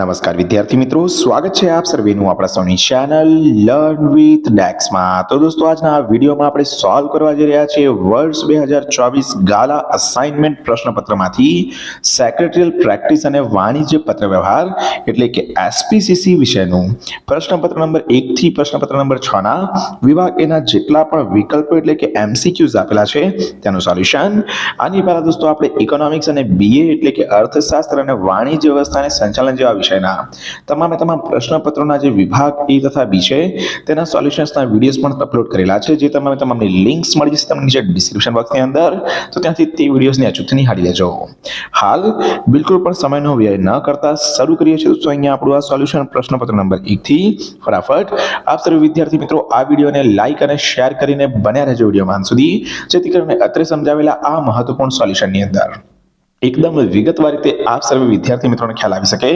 નમસ્કાર વિદ્યાર્થી મિત્રો, સ્વાગત છે આપ સર્વેનું આપણા સૌની ચેનલ લર્ન વિથ ડેક્સમાં। તો દોસ્તો, આજના આ વિડીયોમાં આપણે સોલ્વ કરવા જઈ રહ્યા છીએ વર્ષ 2024 ગાલા અસાઇનમેન્ટ પ્રશ્નપત્રમાંથી સેક્રેટરીયલ પ્રેક્ટિસ અને વાણિજ્ય પત્ર વ્યવહાર એટલે કે એસપીસીસી વિષયનું પ્રશ્નપત્ર નંબર 1 થી પ્રશ્નપત્ર નંબર 6 ના વિભાગ એના જેટલા પણ વિકલ્પો એટલે કે એમસીક્યુઝ આપેલા છે તેનું સોલ્યુશન। આની પહેલા દોસ્તો આપણે ઇકોનોમિક્સ અને બીએ એટલે કે અર્થશાસ્ત્ર અને વાણિજ્ય વ્યવસ્થાને સંચાલન જેવા વિષયના તમામ પ્રશ્નપત્રોના જે વિભાગ એ તથા બી છે તેના સોલ્યુશન્સના વિડીયોઝ પણ અપલોડ કરેલા છે, જે તમામની લિંક્સ મળી જશે તમને નીચે ડિસ્ક્રિપ્શન બોક્સની અંદર, તો ત્યાંથી તે વિડીયોઝને અચૂકથી નિહાળી લેજો। હાલ બિલકુલ પણ સમયનો વ્યય ન કરતા શરૂ કરીએ છીએ દોસ્તો અહીંયા આપણું આ સોલ્યુશન પ્રશ્નપત્ર નંબર 1 થી। ફટાફટ આપ સર્વ વિદ્યાર્થી મિત્રો આ વિડીયોને લાઈક અને શેર કરીને બન્યા રહેજો વિડીયોમાં સુધી, જેથી કરીને અત્રે સમજાવેલા આ મહત્વપૂર્ણ સોલ્યુશનની અંદર એકદમ વિગતવાર રીતે આપ સર્વે વિદ્યાર્થી મિત્રોને ખ્યાલ આવી શકે।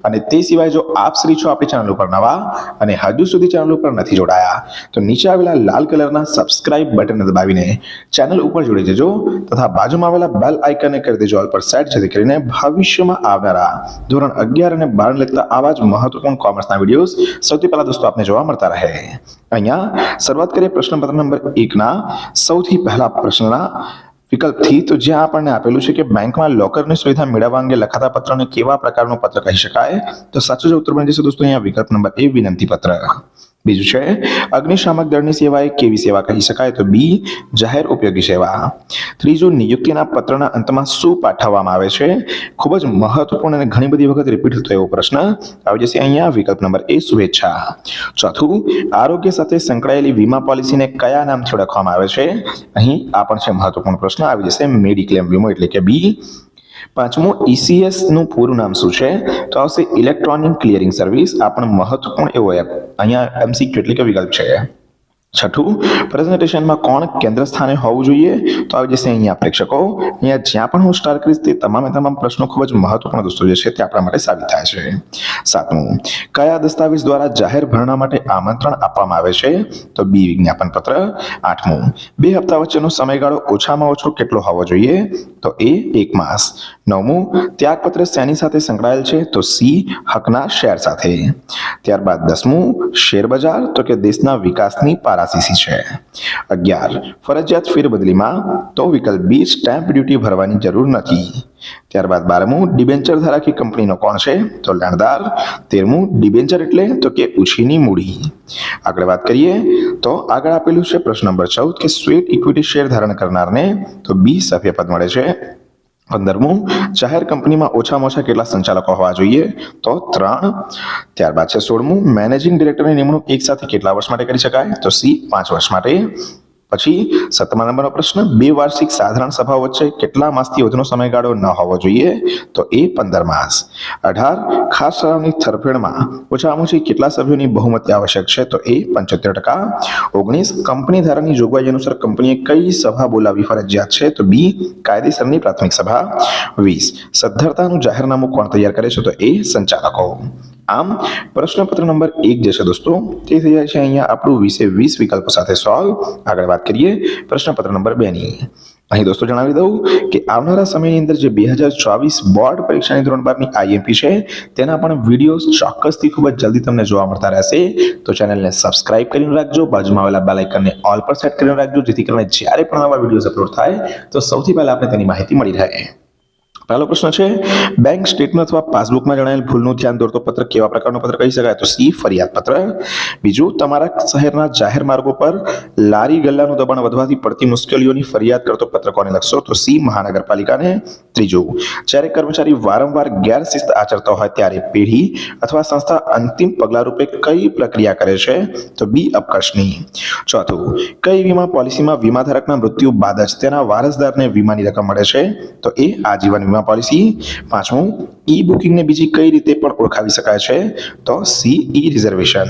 અને તે સિવાય જો આપ શ્રી છો આપણી ચેનલ ઉપર નવા અને હજુ સુધી ચેનલ ઉપર નથી જોડાયા તો નીચે આવેલા લાલ કલરના સબસ્ક્રાઇબ બટન દબાવીને ચેનલ ઉપર જોડી દેજો તથા બાજુમાં આવેલા બેલ આઇકનને કરી દેજો ઓલ પર સેટ, જેથી કરીને ભવિષ્યમાં આવનારા ધોરણ 11 અને 12 ને લગતા આવા જ મહત્વપૂર્ણ કોમર્સના વિડીયોઝ સૌથી પહેલા દોસ્તો આપને જોવા મળતા રહે। અહીંયા શરૂઆત કરીએ પ્રશ્નપત્ર નંબર 1 ના સૌથી પહેલા પ્રશ્નના વિકલ્પથી। તો જ્યાં આપણને આપેલું છે કે બેંકમાં લોકરની સુવિધા મેળવવા અંગે લખાતા પત્રને કેવા પ્રકારનું પત્ર કહી શકાય, તો સાચો જ ઉત્તર બની જશે દોસ્તો અહીંયા વિકલ્પ નંબર એ વિનંતી પત્ર। બીજું છે અગ્નિશામક દળની સેવા એ કેવી સેવા કહી શકાય, તો બી જાહેર ઉપયોગી સેવા। ત્રીજું નિયુક્તિના પત્રના અંતમાં શું પાઠવવામાં આવે છે, ખૂબ જ મહત્વપૂર્ણ અને ઘણી બધી વખત રિપીટ થતો એવો પ્રશ્ન આવી જશે અહીંયા વિકલ્પ નંબર એ શુભેચ્છા। ચોથું આરોગ્ય સાથે સંકળાયેલી વીમા પોલિસીને કયા નામથી ઓળખવામાં આવે છે, અહીં આ પણ છે મહત્વપૂર્ણ પ્રશ્ન આવી જશે મેડિક્લેમ વીમો એટલે કે બી। પાંચમું ઈસીએસ નું પૂરું નામ શું છે, તો આવશે ઇલેક્ટ્રોનિક ક્લિયરિંગ સર્વિસ, આ પણ મહત્વપૂર્ણ એવો અહીંયા એમસીક્યુ એટલે કે વિકલ્પ છે। છઠ્ઠું પ્રેઝન્ટેશનમાં કોણ કેન્દ્ર સ્થાને હોવું જોઈએ, તો આવી જશે અહીંયા પ્રેક્ષકો। અહીંયા જ્યાં પણ હું સ્ટાર કરીશ તે તમામ પ્રશ્નો ખૂબ જ મહત્વપૂર્ણ દોસ્તો જે છે તે આપણા માટે સાબિત થાય છે। સાતમું કયા દસ્તાવેજ દ્વારા જાહેર ભરણા માટે આમંત્રણ આપવામાં આવે છે, તો બી વિજ્ઞાપન પત્ર। આઠમું 2 હપ્તા વચ્ચેનો સમયગાળો ઓછામાં ઓછો કેટલો હોવો જોઈએ, તો એ 1 માસ। નવમું ત્યાગપત્ર શેની સાથે સંકળાયેલ છે, તો સી હકના શેર સાથે। ત્યારબાદ 10મું શેર બજાર, તો કે દેશના વિકાસની પારાશીસી છે। 11 ફરજિયાત ફેરબદલીમાં, તો વિકલ્પ બી સ્ટેમ્પ ડ્યુટી ભરવાની જરૂર નથી। ત્યારબાદ 12મું ડિબેન્ચર ધારકી કંપનીનો કોણ છે, તો લેણદાર। 13મું ડિબેન્ચર એટલે તો કે ઉછીની મૂડી। આગળ વાત કરીએ તો આગળ આપેલું છે પ્રશ્ન નંબર 14 કે સ્વેટ ઇક્વિટી શેર ધારણ કરનારને, તો બી સભ્યપદ મળે છે। 15મું જાહેર કંપનીમાં ઓછામાં ઓછા કેટલા સંચાલકો હોવા જોઈએ, તો 3। ત્યારબાદ છે 16મું મેનેજિંગ ડિરેક્ટરની નિમણૂક એક સાથે કેટલા વર્ષ માટે કરી શકાય, તો સી 5 વર્ષ માટે। પછી 17મા નંબરનો પ્રશ્ન 2 વાર્ષિક સાધારણ સભાઓ વચ્ચે કેટલા માસથી વધુનો સમયગાળો ન હોવો જોઈએ, તો એ 15 માસ। 18 ખાસ ઠરાવની તરફેણમાં ઓછામાં ઓછી કેટલા સભ્યોની બહુમતી આવશ્યક છે, તો એ 75%। 19 કંપની ધારાની જોગવાઈ અનુસાર કંપનીએ કઈ સભા બોલાવવી ફરજિયાત છે, તો બી કાયદેસરની પ્રાથમિક સભા। 20 સદ્ધરતાનું જાહેરનામું કોણ તૈયાર કરે છે, તો એ સંચાલકો। આમ પ્રશ્નપત્ર નંબર 1 જે છે દોસ્તો તે થઈ જાય છે અહીંયા આપણું 20 વિકલ્પો સાથે સોલ્વ। આગળ વાત કરીએ પ્રશ્નપત્ર નંબર 2 ની। અહીં દોસ્તો જણાવી દઉં કે આવનારા સમયની અંદર જે 2024 બોર્ડ પરીક્ષાની ધોરણ 12 ની આઈએમપી છે તેના પણ વિડીયોઝ ચોક્કસથી ખૂબ જ જલ્દી તમને જોવા મળતા રહેશે, તો ચેનલને સબસ્ક્રાઇબ કરીને રાખજો, બાજુમાં આવેલા બેલ આઇકનને ઓલ પર સેટ કરીને રાખજો, જેથી કરીને જ્યારે પણ નવા વિડીયોઝ અપલોડ થાય તો સૌથી પહેલા આપને તેની માહિતી મળી રહે। પહેલો પ્રશ્ન છે બેંક સ્ટેટમેન્ટ અથવા પાસબુકમાં જણાવેલ ભૂલનું ધ્યાન દોરતો પત્ર કેવા પ્રકારનું પત્ર કહી શકાય, તો સી ફરિયાદ પત્ર। બીજું તમારા શહેરના જાહેર માર્ગો પર લારી ગલ્લાનું દબાણ વધવાથી પડતી મુશ્કેલીઓની ફરિયાદ કરતો પત્ર કોને લખશો, તો સી મહાનગરપાલિકાને। ત્રીજું જ્યારે કર્મચારી વારંવાર ગેરશિસ્ત આચરતા હોય ત્યારે પેઢી અથવા સંસ્થા અંતિમ પગલા રૂપે કઈ પ્રક્રિયા કરે છે, તો બી અપકર્ષની। ચોથું કઈ વીમા પોલિસીમાં વીમાધારકના મૃત્યુ બાદ જ તેના વારસદારને વીમાની રકમ મળે છે, તો એ આજીવન વીમા પોલિસી। 5મું ઈ બુકિંગને બીજી કઈ રીતે પણ ઓળખાવી શકાય છે, તો સી ઈ રિઝર્વેશન।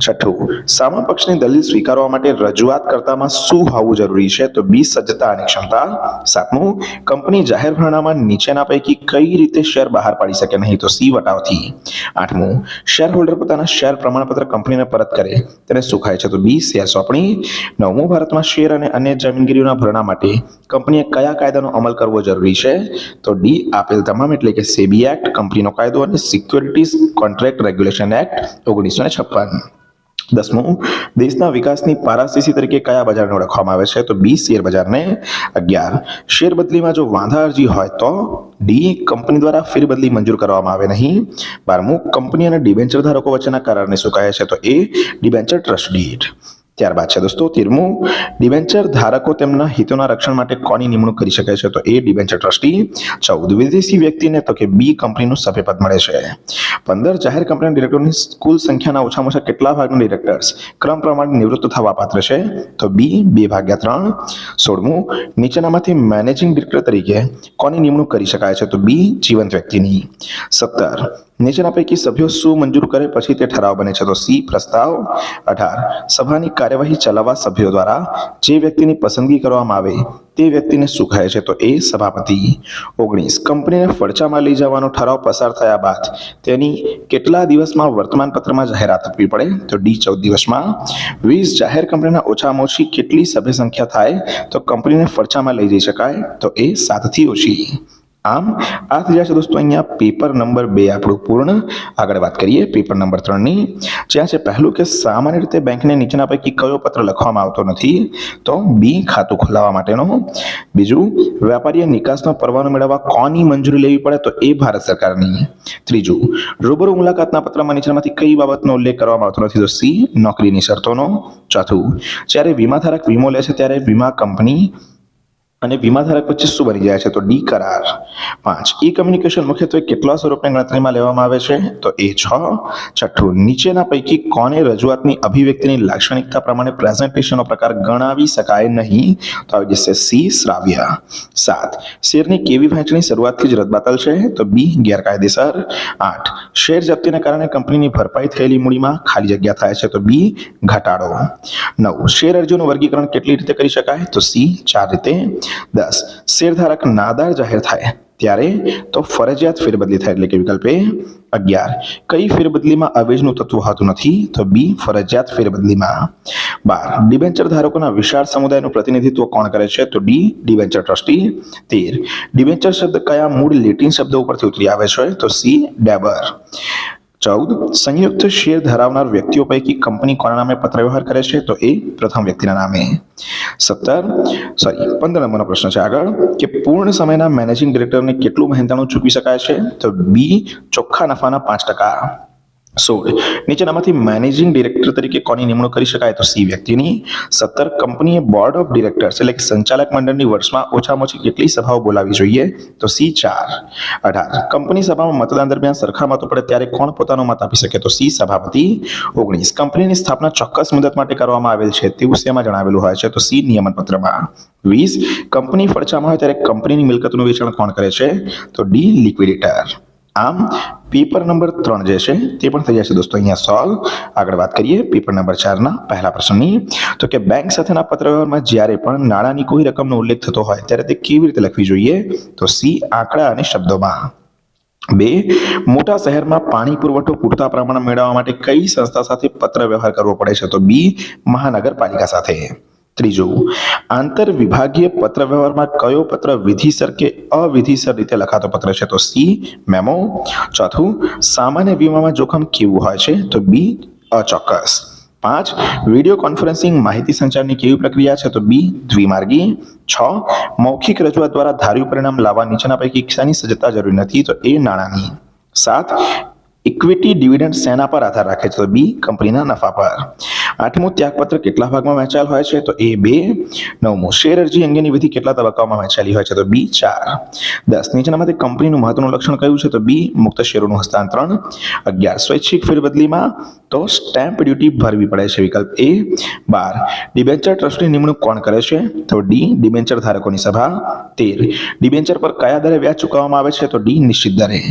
6થું સામા પક્ષની દલીલ સ્વીકારવા માટે રજૂઆત કરતામાં શું હોવું જરૂરી છે, તો બી સજ્જતા અને ક્ષમતા। 7મું કંપની જાહેર ભરણામાં નીચેના પૈકી કઈ રીતે શેર બહાર પાડી શકે નહીં, તો સી વટાવથી। 8મું શેર હોલ્ડર પોતાના શેર પ્રમાણપત્ર કંપનીને પરત કરે તેને શું કહે છે, તો બી શેર સોંપણી। 9મું ભારતમાં શેર અને અન્ય જમીનગીરીઓના ભરણા માટે કંપનીએ કયા કાયદાનો અમલ કરવો જરૂરી છે, તો ડી આપેલ તમામ એટલે કે સેબી એક્ટ, કંપનીનો કાયદો અને સિક્યોરિટીઝ કોન્ટ્રાક્ટ રેગ્યુલેશન એક્ટ 1956. 10મું, દેશના વિકાસની પારાશીસી તરીકે કયા બજારને ઓળખવામાં આવે છે? તો બી, શેર બજારને. 11, શેર બદલીમાં જો વાંધા અરજી હોય તો ડી, કંપની દ્વારા ફેરબદલી મંજૂર કરવામાં આવે નહીં. 12મું, કંપની અને ડિબેન્ચર ધારકો વચ્ચેના કરારને શું કહે છે? તો એ ડિબેન્ચર ટ્રસ્ટ ડીડ. ત્યારબાદ છે દોસ્તો 13મું, ડિબેન્ચર ધારકો તેમના હિતોના રક્ષણ માટે કોની નિમણૂક કરી શકે છે? તો એ ડિબેન્ચર ટ્રસ્ટી. 14, વિદેશી વ્યક્તિને તો કે બી, કંપનીનું સભ્યપદ મળે છે. 15, જાહેર કંપનીના ડિરેક્ટરોની કુલ સંખ્યાના ઓછામાં ઓછા કેટલા ભાગના ડિરેક્ટર્સ ક્રમ પ્રમાણે નિવૃત્ત થવા પાત્ર છે? તો બી, 2/3. 16મું, નીચેનામાંથી મેનેજિંગ ડિરેક્ટર તરીકે કોની નિમણૂક કરી શકાય છે? તો બી, જીવંત વ્યક્તિની. 17, નીચેના પૈકી સભ્યો શું મંજૂર કરે પછી તે ઠરાવ બને છે? તો સી, પ્રસ્તાવ. 18, સભાની કાર્યવાહી ચલાવવા સભ્યો દ્વારા જે વ્યક્તિની પસંદગી કરવામાં આવે તે વ્યક્તિને શું કહે છે? તો એ સભાપતિ. 19, કંપનીને ફડચામાં લઈ જવાનો ઠરાવ પસાર થયા બાદ તેની કેટલા દિવસમાં વર્તમાનપત્રમાં જાહેરાત આપવી પડે? તો ડી, 14 દિવસમાં. 20, જાહેર કંપનીના ઓછામાં ઓછી કેટલી સભ્ય સંખ્યા થાય તો કંપનીને ફડચામાં લઈ જઈ શકાય? તો એ 7 થી ઓછી. આમ આ થઈ જશે દોસ્તો અહીંયા પેપર નંબર 2 આપણું પૂર્ણ. આગળ વાત કરીએ પેપર નંબર 3ની, જ્યાં છે પહેલું કે સામાન્ય રીતે બેંકને નીચેના પૈકી કયો પત્ર લખવામાં આવતો નથી? તો બી, ખાતું ખોલાવવા માટેનો. બીજું, વેપારીએ નિકાસનો પરવાનો મેળવવા કોની મંજૂરી લેવી પડે? તો એ ભારત સરકારની. ત્રીજું, રૂબરૂ મુલાકાતના પત્રમાં નીચેનામાંથી કઈ બાબતનો ઉલ્લેખ કરવામાં આવતો નથી? તો સી, નોકરીની શરતોનો. ચોથું, જ્યારે વીમાધારક વીમો લે છે ત્યારે વીમા કંપની અને વીમાધારક વચ્ચે શું બની જાય છે? તો ડી, કરાર. 5, ઈ કમ્યુનિકેશન મુખ્યત્વે કેટલા સ્વરૂપની ગણતરીમાં લેવામાં આવે છે? તો એ 6. છઠ્ઠું, નીચેના પૈકી કોને રજૂઆતની અભિવ્યક્તિની લાક્ષણિકતા પ્રમાણે પ્રેઝન્ટેશનનો પ્રકાર ગણાવી શકાય નહીં? તો આવી જશે સી, શ્રાવ્ય. 7, શેરની કેવી વહેંચણી શરૂઆતથી જ રદબાતલ છે? તો બી, ગેરકાયદેસર. 8, શેર જપ્તીને કારણે કંપનીની ભરપાઈ થયેલી મૂડીમાં ખાલી જગ્યા થાય છે? તો બી, ઘટાડો. 9, શેર અરજીઓનું વર્ગીકરણ કેટલી રીતે કરી શકાય? તો સી, 4 રીતે. 10, શેરધારક નાદાર જાહેર થાય ત્યારે તો ફરજિયાત ફેરબદલી થાય એટલે કે વિકલ્પ એ. 11, કઈ ફેરબદલીમાં અવેજનું તત્વ હોતું નથી? તો બી, ફરજિયાત ફેરબદલીમાં. 12, ડિબેન્ચર ધારકોના વિશાળ સમુદાયનું પ્રતિનિધિત્વ કોણ કરે છે? તો ડી, ડિબેન્ચર ટ્રસ્ટી. 13, ડિબેન્ચર શબ્દ કયા મૂળ લેટિન શબ્દ ઉપરથી ઉતરી આવે છે? તો સી, ડેબર. 14, સંયુક્ત શેર ધરાવનાર વ્યક્તિઓ પૈકી કંપની કોના નામે પત્રવ્યવહાર કરે છે? તો એ પ્રથમ વ્યક્તિના નામે. 15 નંબરનો પ્રશ્ન છે આગળ કે પૂર્ણ સમયના મેનેજિંગ ડિરેક્ટરને કેટલું મહેનતાણું ચૂકવી શકાય છે? તો બી, ચોખ્ખા નફાના 5%. 16, નીચેનામાંથી મેનેજિંગ ડિરેક્ટર તરીકે કોની નિમણૂક કરી શકાય? તો સી, વ્યક્તિની. 17, કંપનીએ બોર્ડ ઓફ ડિરેક્ટર્સ એટલે કે સંચાલક મંડળની વર્ષમાં ઓછામાં ઓછી કેટલી સભાઓ બોલાવવી જોઈએ? તો સી, 4. 18, કંપની સભામાં મતદાન દરમિયાન સરખા મતો પડે ત્યારે કોણ પોતાનો મત આપી શકે? તો સી, સભાપતિ. 19, કંપનીની સ્થાપના ચોક્કસ મુદત માટે કરવામાં આવેલ છે તેવું શેમાં જણાવેલું હોય છે? તો સી, નિયમન પત્રમાં. 20, કંપની ફડચામાં હોય ત્યારે કંપનીની મિલકતનું વેચાણ કોણ કરે છે? તો ડી, લિક્વિડેટર. આમ પેપર નંબર 3 જે છે તે પણ થઈ જશે દોસ્તો અહીંયા સોલ્વ. આગળ વાત કરીએ પેપર નંબર 4ના પહેલા પ્રશ્નની, તો કે બેંક સાથેના પત્રવ્યવહારમાં જ્યારે પણ નાણાંની કોઈ રકમનો ઉલ્લેખ થતો હોય ત્યારે તે કેવી રીતે લખવી જોઈએ? તો સી, આંકડા અને શબ્દોમાં. 2, મોટા શહેરમાં પાણી પુરવઠો પૂરતા પ્રમાણમાં મેળવવા માટે કઈ સંસ્થા સાથે પત્ર વ્યવહાર કરવો પડે છે? તો બી, મહાનગરપાલિકા સાથે. 3, આંતર વિભાગીય પત્ર વ્યવહારમાં કયો પત્ર વિધિસર કે અવિધિસર રીતે લખાતો પત્ર છે? તો સી, મેમો. 4, સામાન્ય વીમામાં જોખમ કેવું હોય છે? તો બી, અચોક્કસ. 5, વિડીયો કોન્ફરન્સિંગ માહિતી સંચારની કેવી પ્રક્રિયા છે? તો બી, દ્વિમાર્ગી. 6, મૌખિક રજૂઆત દ્વારા ધાર્યું પરિણામ લાવવા નીચેના પૈકી શાની સજ્જતા જરૂરી નથી? તો એ, નાણાંની. 7, ઇક્વિટી ડિવિડન્ડ શેના પર આધાર રાખે છે? તો બી, કંપનીના નફા પર. 8મું, ત્યાગપત્ર કેટલા ભાગમાં વહેંચાયેલ હોય છે? તો એ, 2. 9મું, શેર અરજી અંગેની વિધિ કેટલા તબક્કાઓમાં વહેંચાયેલી હોય છે? તો બી, 4. 10, નીચેનામાંથી કંપનીનું મહત્વનું લક્ષણ કયું છે? તો બી, મુક્ત શેરોનું હસ્તાંતરણ. 11, સ્વૈચ્છિક ફેરબદલીમાં તો સ્ટેમ્પ ડ્યુટી ભરવી પડે છે વિકલ્પ એ. 12, ડિબેન્ચર ટ્રસ્ટની નિમણૂક કોણ કરે છે? તો ડી, ડિબેન્ચર ધારકોની સભા. 13, ડિબેન્ચર પર કયા દરે વ્યાજ ચૂકવવામાં આવે છે? તો ડી, નિશ્ચિત દરે.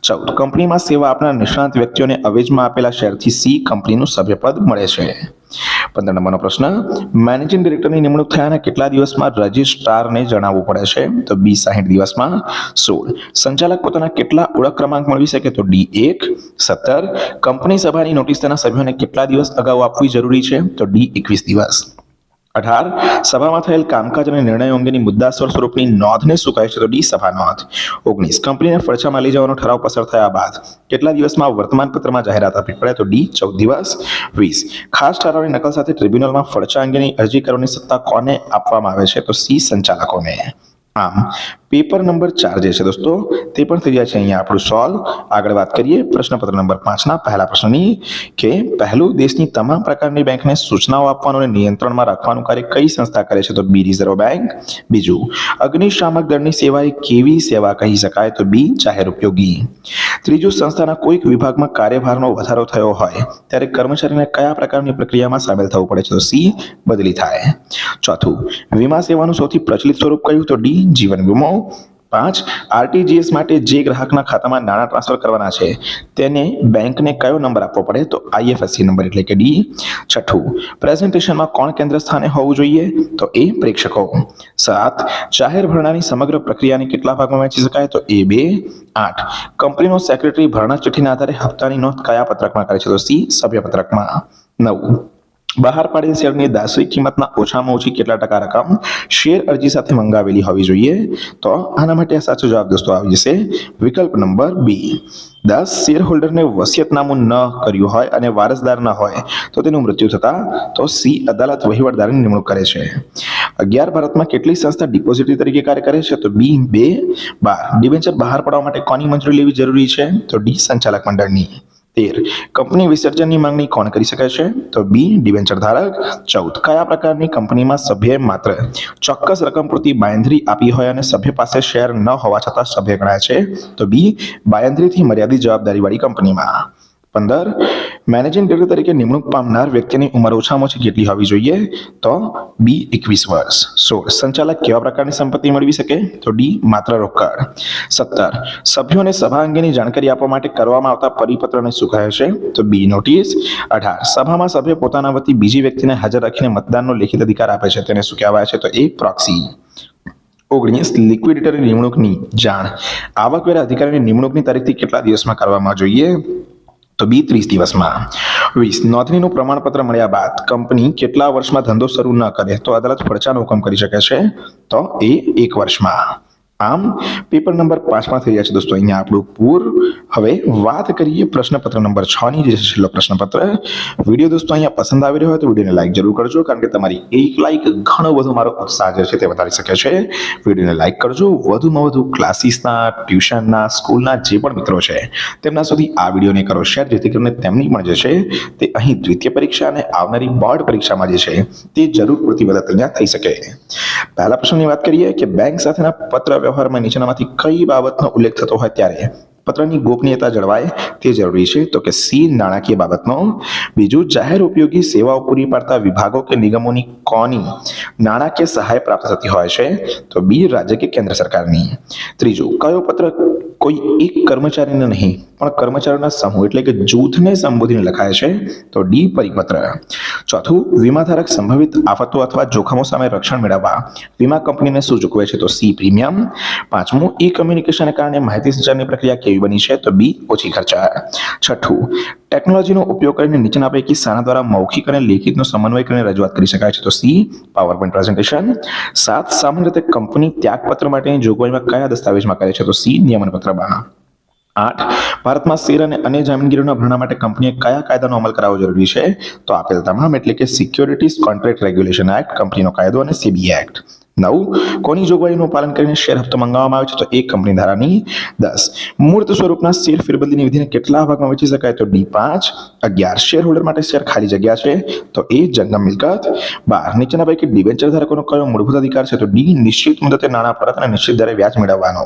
14, કંપનીમાં સેવા આપનાર નિષ્ણાત વ્યક્તિઓને અવેજમાં આપેલા શેરથી સી, કંપનીનું સભ્યપદ મળે છે. 15 નંબરનો પ્રશ્ન, મેનેજિંગ ડિરેક્ટરની નિમણૂક થયાના કેટલા દિવસમાં રજિસ્ટ્રારને જણાવવું પડે છે? તો બી, 60 દિવસમાં. 16, સંચાલક પોતાના કેટલા ઓળખ ક્રમાંક મેળવી શકે? તો ડી, 1. 17, કંપની સભાની નોટિસ તેના સભ્યોને કેટલા દિવસ અગાઉ આપવી જરૂરી છે? તો ડી, 21 દિવસ. 18 સભામાં થયેલ કામકાજ અને નિર્ણયો અંગેની મુદ્દાસર સ્વરૂપની નોંધને શું કહે છે? તો ડી સભા નોંધ. 19 કંપનીને ફડચામાં લઈ જવાનો ઠરાવ પસાર થયા બાદ કેટલા દિવસમાં વર્તમાનપત્રમાં જાહેરાત આપવી પડે? તો ડી 14 દિવસ. 20 ખાસ ઠરાવની નકલ સાથે ટ્રિબ્યુનલમાં ફડચા અંગેની અરજી કરવાની સત્તા કોને આપવામાં આવે છે? તો સી સંચાલકોને. આમ પેપર નંબર 4 જે છે દોસ્તો તે પણ થઈ જાય છે અહીંયા આપણું સોલ્વ. આગળ વાત કરીએ પ્રશ્નપત્ર નંબર 5ના પહેલા પ્રશ્નની કે પહેલું દેશની તમામ પ્રકારની બેંકને સૂચનાઓ આપવાનું અને નિયંત્રણમાં રાખવાનું કાર્ય કઈ સંસ્થા કરે છે? તો બી રિઝર્વ બેંક. બીજું અગ્નિશામક દળની સેવા એ કેવી સેવા કહી શકાય? તો બી જાહેર ઉપયોગી. ત્રીજું સંસ્થાના કોઈક વિભાગમાં કાર્યભારનો વધારો થયો હોય ત્યારે કર્મચારીને કયા પ્રકારની પ્રક્રિયામાં સામેલ થવું પડે છે? તો સી બદલી થાય. ચોથું વીમા સેવાનું સૌથી પ્રચલિત સ્વરૂપ કયું? તો ડી જીવન વીમો. 5 આરટીજીએસ માટે જે ગ્રાહકના ખાતામાં નાણાં ટ્રાન્સફર કરવાના છે તેને બેંકને કયો નંબર આપવો પડે? તો આઈએફએસસી નંબર એટલે કે ડી. છઠ્ઠું પ્રેઝન્ટેશનમાં કોણ કેન્દ્ર સ્થાને હોવું જોઈએ? તો એ પ્રેક્ષકો. 7 જાહેર ભરણાની સમગ્ર પ્રક્રિયાને કેટલા ભાગમાં વહેંચી શકાય? તો એ 2. 8 કંપનીનો સેક્રેટરી ભરણા ચિઠ્ઠીના આધારે હપ્તાની નોંધ કયા પત્રકમાં કરે છે? તો સી સભ્ય પત્રકમાં. 9 બહાર પાડેલ શેરની દાર્શનિક કિંમતના ઓછામાં ઓછી કેટલા ટકા રકમ શેર અરજી સાથે મંગાવેલી હોવી જોઈએ? તો આના માટે સાચો જવાબ દોસ્તો આવી જશે વિકલ્પ નંબર બી. 10 શેર હોલ્ડરને વસિયતનામું ન કર્યું હોય અને વારસદાર ન હોય તો તેનું મૃત્યુ થતા? તો સી અદાલત વહીવટદારની નિમણૂક કરે છે. 11 ભારતમાં કેટલી સંસ્થા ડિપોઝિટરી તરીકે કાર્ય કરે છે? તો બી 2. 12 ડિબેન્ચર બહાર પાડવા માટે કોની મંજૂરી લેવી જરૂરી છે? તો ડી સંચાલક મંડળની. 13 કંપની વિસર્જનની માંગણી કોણ કરી શકે છે? તો બી ડિબેન્ચર ધારક. 14 કયા પ્રકારની કંપનીમાં સભ્યએ માત્ર ચોક્કસ રકમ પૂરતી બાંયધરી આપી હોય અને સભ્ય પાસે શેર ન હોવા છતાં સભ્ય ગણાય છે? તો બી બાંયધરીથી મર્યાદિત જવાબદારીવાળી કંપનીમાં. 15 મેનેજિંગ ડિરેક્ટર તરીકે નિમણૂક પામનાર વ્યક્તિની ઉંમર ઓછામાં ઓછી કેટલી હોવી જોઈએ? તો બી 21 વર્ષ. 16 સંચાલક કેવા પ્રકારની સંપત્તિ મેળવી શકે? તો ડી માત્ર રોકડ. 17 સભ્યોને સભા અંગેની જાણકારી આપવા માટે કરવામાં આવતા પરિપત્રને શું કહે છે? તો બી નોટિસ. 18 સભામાં સભ્ય પોતાના વતી બીજી વ્યક્તિને હાજર રાખીને મતદાનનો લેખિત અધિકાર આપે છે તેને શું કહેવાય છે? તો એ પ્રોક્સી. 19 લિક્વિડેટરની નિમણૂકની જાણ આવકવેરા અધિકારીની નિમણૂકની તારીખથી કેટલા દિવસમાં કરવામાં જોઈએ? તો બી 30 દિવસમાં. 20 નોંધણીનું પ્રમાણપત્ર મળ્યા બાદ કંપની કેટલા વર્ષમાં ધંધો શરૂ ન કરે તો અદાલત ફડચાનો હુકમ કરી શકે છે? તો એ 1 વર્ષમાં. આમ પેપર નંબર 5માં થઈ ગયા છે દોસ્તો અહીંયા આપણું પૂર. હવે વાત કરીએ પ્રશ્નપત્ર નંબર 6ની જે છે છેલ્લો પ્રશ્નપત્ર. વિડીયો દોસ્તો અહીંયા પસંદ આવી રહ્યો હોય તો વિડીયોને લાઈક જરૂર કરજો કારણ કે તમારી એક લાઈક ઘણો બધો મારો ઉત્સાહ જે છે તે વધારી શકે છે. વિડીયોને લાઈક કરજો. વધુમાં વધુ ક્લાસીસના, ટ્યુશનના, સ્કૂલના જે પણ મિત્રો છે તેમના સુધી આ વિડીયોને કરો શેર જેથી કરીને તેમની પણ જે છે તે અહીં દ્વિતીય પરીક્ષા અને આવનારી બોર્ડ પરીક્ષામાં જે છે તે જરૂર પૂરતી મદદ અહીંયા થઈ શકે. પહેલા પ્રશ્નની વાત કરીએ કે બેંક સાથેના પત્ર વ્યવહારમાં નીચેનામાંથી કઈ બાબતનો ઉલ્લેખ થતો હોય ત્યારે પત્રની ગોપનીયતા જળવાય તે જરૂરી છે? તો કે સી નાણાકીય બાબતનો. બીજું જાહેર ઉપયોગી સેવાઓ પૂરી પાડતા વિભાગો કે નિગમોની કોની નાણાકીય સહાય પ્રાપ્ત થતી હોય છે? તો બી રાજ્ય કે કેન્દ્ર સરકારની. ત્રીજું કયો પત્ર કોઈ એક કર્મચારીને નહીં પણ કર્મચારીઓના સમૂહ એટલે કે જૂથને સંબોધીને લખાય છે? તો ડી પરિપત્ર. ચોથું વીમાધારક સંભવિત આફતો અથવા જોખમો સામે રક્ષણ મેળવવા વીમા કંપનીને શું ચૂકવે છે? તો સી પ્રીમિયમ. પાંચમું ઈ કમ્યુનિકેશનને કારણે માહિતી સંચારની પ્રક્રિયા કેવી બની છે? તો બી ઓછી ખર્ચાળ. છઠ્ઠું ટેકનોલોજીનો ઉપયોગ કરીને નીચેના પૈકી શાના દ્વારા મૌખિક અને લેખિતનો સમન્વય કરીને રજૂઆત કરી શકાય છે? તો સી પાવરપોઈન્ટ પ્રેઝન્ટેશન. 7 સામાન્ય રીતે કંપની ત્યાગપત્ર માટેની જોગવાઈમાં કયા દસ્તાવેજમાં કરે છે? તો સી નિયમનપત્રમાં. 8 ભારતમાં શેર અને અન્ય જામીનગીરીઓના ભરણા માટે કંપનીએ કયા કાયદાનો અમલ કરાવવો જરૂરી છે? તો આપેલ તમામ એટલે કે સિક્યોરિટીઝ કોન્ટ્રાક્ટ રેગ્યુલેશન એક્ટ, કંપનીનો કાયદો અને સીબી એક્ટ. 9 કોની જોગવાઈનું પાલન કરીને શેર હપ્તો મંગાવવામાં આવે છે? તો એક કંપની ધારાની. 10 મૂર્ત સ્વરૂપના શેર ફેરબદલીની વિધિને કેટલા ભાગમાં વહેંચી શકાય? તો ડી 5. 11 શેર હોલ્ડર માટે શેર ખાલી જગ્યા છે? તો એ જંગમ મિલકત. 12 નીચેના પૈકી ડિબેન્ચર ધારકોનો કયો મૂળભૂત અધિકાર છે? તો ડી નિશ્ચિત મુદતે નાણાં પરત અને નિશ્ચિત દરે વ્યાજ મેળવવાનો.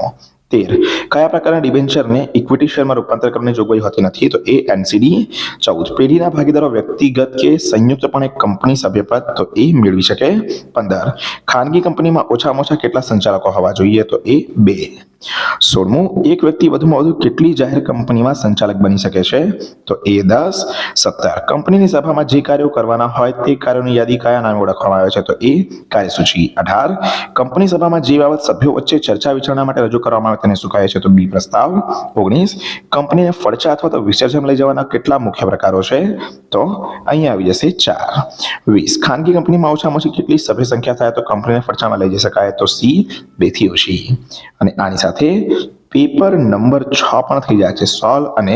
13 કયા પ્રકારના ડિબેન્ચરને ઇક્વિટી શેરમાં રૂપાંતર કરવાની જોગવાઈ હોતી નથી? તો એ એનસીડી. 14 પેઢીના ભાગીદારો વ્યક્તિગત કે સંયુક્તપણે કંપની સભ્યપદ તો એ મેળવી શકે. 15 ખાનગી કંપનીમાં ઓછામાં ઓછા કેટલા સંચાલકો હોવા જોઈએ? તો એ 2. 16મું, એક વ્યક્તિ વધુમાં વધુ કેટલી જાહેર કંપનીમાં સંચાલક બની શકે છે? તો એ 10. 17, કંપનીની સભામાં જે કાર્યો કરવાના હોય તે કાર્યોની યાદી કયા નામે ઓળખવામાં આવે છે? તો એ કાર્યસૂચિ. 18, કંપની સભામાં જે બાબત સભ્યો વચ્ચે ચર્ચા વિચારણા માટે રજૂ કરવામાં આવે તેને શું કહે છે? તો બી પ્રસ્તાવ. 19, કંપનીને ફડચા અથવા તો વિસર્જન લઈ જવાના કેટલા મુખ્ય પ્રકારો છે? તો અહીંયા આવી જશે 4. 20, ખાનગી કંપનીમાં ઓછામાં ઓછી કેટલી સભ્ય સંખ્યા થાય તો કંપનીને ફડચામાં લઈ જઈ શકાય? તો સી 2 થી ઓછી. અને આની સાથે પેપર નંબર 6 પણ થઈ જાય છે સોલ્વ અને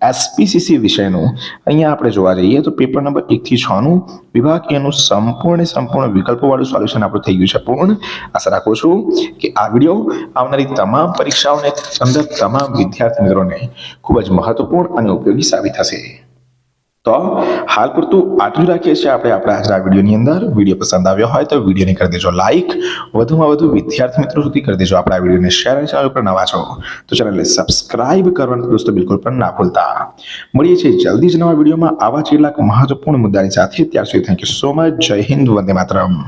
એસપીસીસી વિષયનું. અહીંયા આપણે જોવા જઈએ તો પેપર નંબર 1 થી 6 નું વિભાગ એનું સંપૂર્ણ વિકલ્પોવાળું સોલ્યુશન આપણું થઈ ગયું છે પૂર્ણ. આશા રાખું છું કે આ વિડીયો આવનારી તમામ પરીક્ષાઓને અંદર તમામ વિદ્યાર્થી મિત્રોને ખૂબ જ મહત્વપૂર્ણ અને ઉપયોગી સાબિત થશે. તો હાલ પૂરતું આટલું રાખીએ છીએ આપણે આપણા આજના વિડીયોની અંદર. વિડીયો પસંદ આવ્યો હોય તો વિડીયોને કરી દેજો લાઈક, વધુમાં વધુ વિદ્યાર્થી મિત્રો સુધી કરી દેજો. આપણા વિડીયોને શેર અને ચેનલ પર નવા છો તો ચેનલને સબસ્ક્રાઇબ કરવાનું દોસ્તો બિલકુલ પણ ના ભૂલતા. મળીએ છીએ જલ્દી જ નવા વિડીયોમાં આવા જ કેટલાક મહત્વપૂર્ણ મુદ્દાની સાથે. ત્યાર સુધી થેન્ક યુ સો મચ. જય હિન્દ, વંદે માતરમ.